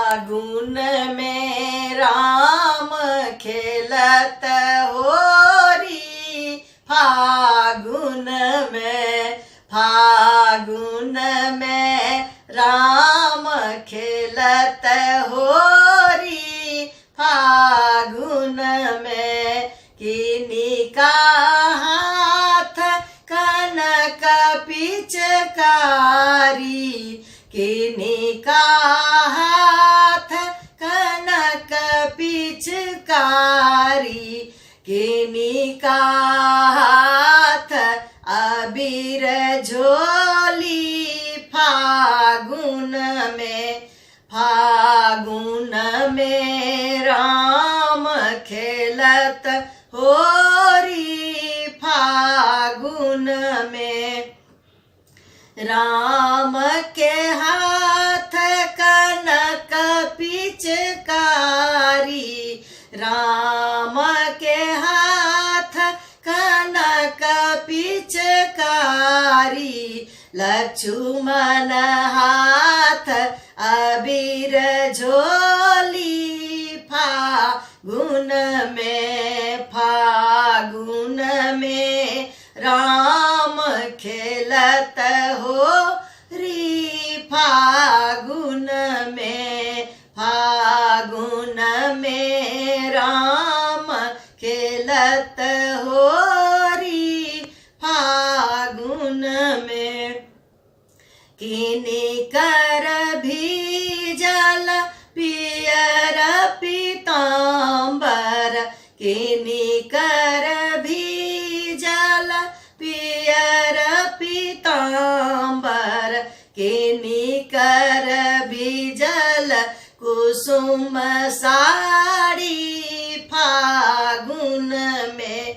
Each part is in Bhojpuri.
फागुन में राम खेलत होरी, फागुन में राम खेलत होरी, फागुन में किनी का हाथ कनक पिचकारी, किनी का हाथ कनक पिचकारी, किनी का हाथ अबीर झोली, फागुन में राम खेलत होरी, फागुन में राम के हाथ कनक पिचकारी, राम के हाथ कनक पिचकारी, लक्ष्मण हाथ अबीर झोली, फागुन में राम खेलत होरी, फागुन में राम खेलत होरी, फागुन में किनी कर भीजल पियर पीतांबर, किनी कर भीजल पियर पीतांबर, किनी कर भीजल कुसुम साड़ी, फागुन में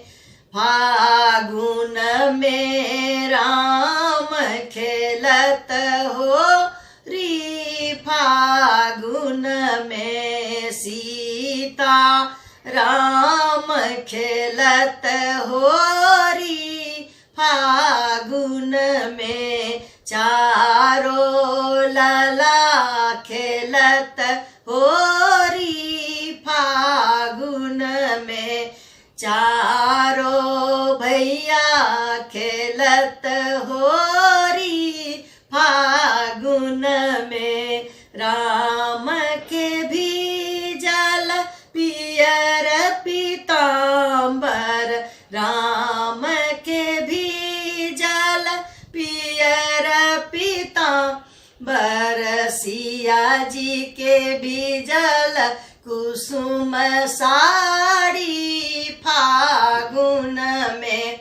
राम खेलत होरी, फागुन में सीता राम खेलत होरी, फागुन में चारों लला खेलत होरी, फागुन में चारों भैया खेलत होरी, फागुन में राम के भीजल पियर पीतांबर, राम के भीजल पियर पीतांबर, सिया जी के भीजल कुसुम साड़ी, फागुन में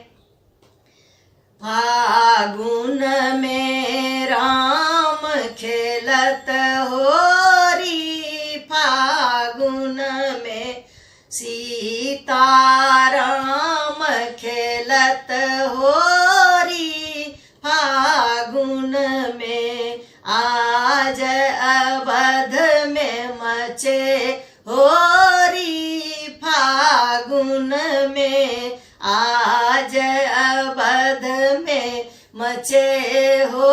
राम खेलत होरी, फागुन में सीता राम खेलत होरी, फागुन में आज अवध में मचे होरी, फागुन में आज अवध में मचे हो